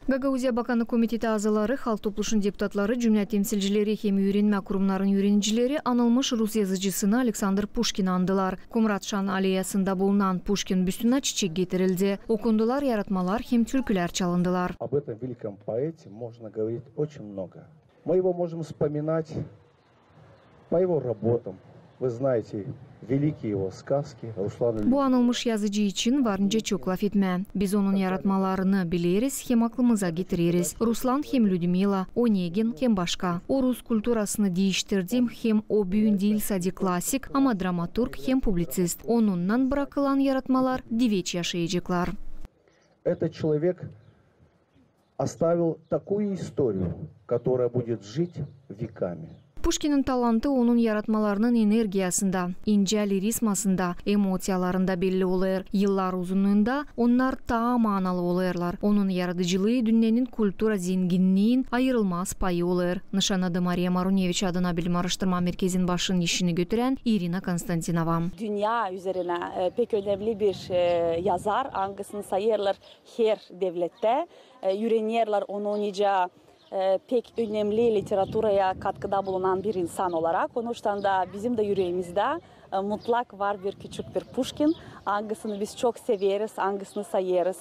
Gagauzia Bakanlık Komiteti azalары, Halk Topluşun deputatları, cümle temsilcileri hem öğrenme kurumların öğrencileri anılmış Rus yazıcısını Alexander Pushkin'i andılar. Kumratşan aleyasında bulunan Pushkin büstüne çiçek getirildi. Okundular yaratmalar hem türküler çalındılar. Об этом великом поэте можно говорить очень много. Мы его можем вспоминать по его работам. Вы знаете великие его сказки. Bu anılmış yazıcı için varınca çok laf etme. Biz onun yaratmalarını biliriz, hem aklımıza getiririz. Ruslan hem Lyudmila, Onegin hem başka. O Rus kulturasını değiştirdim, hem o büyün değilse de klasik ama dramaturg hem publicist. Onundan bırakılan yaratmalar diveç yaşayacaklar. Этот человек оставил такую историю, которая будет жить веками. Pushkin'in talantı onun yaratmalarının energiyasında, ince lirizmasında, emosiyalarında belli olur. Yıllar uzunluğunda onlar daha manalı olurlar. Onun yaratıcılığı dünyanın kultura zenginliğin ayrılmaz payı olur. Nişanadı Maria Marunevich adına bilim araştırma merkezinin başının işini götüren Irina Konstantinova. Dünya üzerine pek önemli bir yazar, hangisini sayırlar her devlette. Yüreniyerler onu pek önemli literaturaya katkıda bulunan bir insan olarak. Onun için de bizim de yüreğimizde mutlak var bir küçük bir Pushkin. Hangisini biz çok severiz, hangisini sayarız.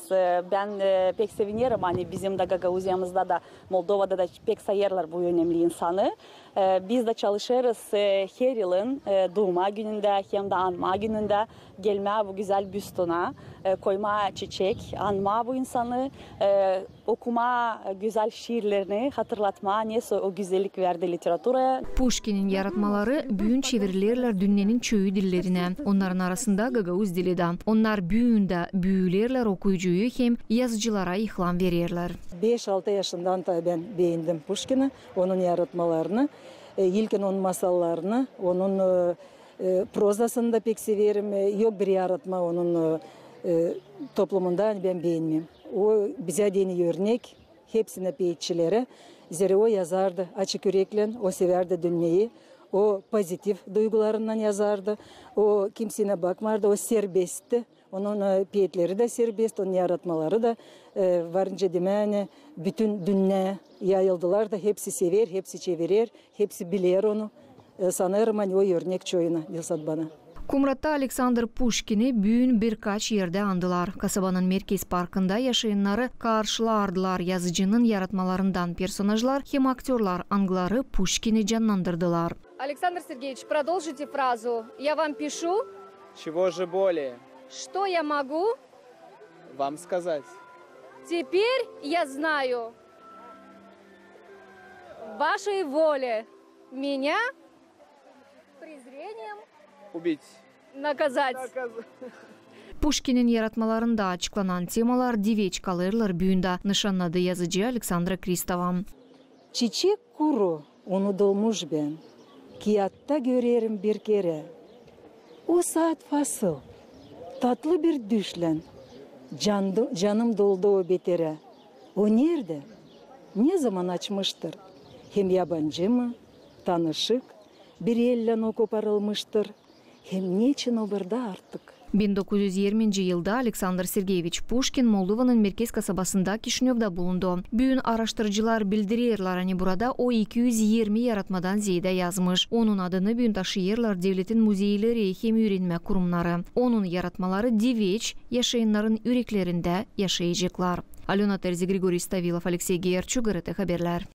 Ben pek sevinirim, hani bizim de Gagauzya'mızda da Moldova'da da pek sayarlar bu önemli insanı. Biz de çalışırız her yılın doğuma gününde hem de anma gününde gelme bu güzel büstuna, koyma çiçek, anma bu insanı, okuma güzel şiirlerini, hatırlatma neyse o güzellik verdi literaturaya. Pushkin'in yaratmaları büyün çevirilirler dünyanın çöğü dillerine. Onların arasında Gagauz dili de. Onlar büyüğünde büyülerler okuyucuyu hem yazıcılara ihlam verirler. 5-6 yaşından da ben beğendim Pushkin'i, onun yaratmalarını. İlkin onun masallarını, onun prozasını da pek severim. Yok bir yaratma onun toplumunda ben beğenmem. O bize deni örnek, hepsine peyitçilere. Zira o yazardı açık yürekle, o severdi dünyayı. O pozitif duygularından yazardı. O kimsine bakmardı, o serbestti. Onun peyitleri de serbest, onun yaratmaları da varınca demeyene bütün dünya yayıldılar da hepsi sever, hepsi çevirir, hepsi bilir onu. Sanırım hani o örnek çoğuna Dilsat bana. Kumrat'ta Alexander Pushkin'i büyün birkaç yerde andılar. Kasabanın merkez parkında yaşayanları karşılardılar. Yazıcının yaratmalarından personajlar hem aktörler angları Pushkin'i canlandırdılar. Александр Сергеевич, продолжите фразу. Я вам пишу. Чего же более? Что я могу? Вам сказать. Теперь я знаю. Вашей воле меня презрением Убить. наказать. Pushkin'in yaratmalarında açıklanan temalar diveç kalırlar büyünde, nişanladı yazıcı Alexandra Kristova. Çiçek kuru unutulmuş ben, kiyatta görerim bir kere. O saat fasıl, tatlı bir düşlen, canım doldu o betere. O nerede? Ne zaman açmıştır? Hem yabancı mı, tanışık, bir elden o koparılmıştır. Hem niçin o burada artık? 1920 yılda Alexander Sergeyevich Pushkin Moldova'nın merkez kasabasında Kişinyov'da bulundu. Büyün araştırıcılar bildirirler hani burada o 220 yaratmadan ziyade yazmış. Onun adını büyün taşıyırlar devletin muzeyleri hem öğrenme kurumları. Onun yaratmaları diveç yaşayanların yüreklerinde yaşayacaklar. Alena Terzi, Grigoriy Stavilov, Alexey Gerchuk, GRT Haberler.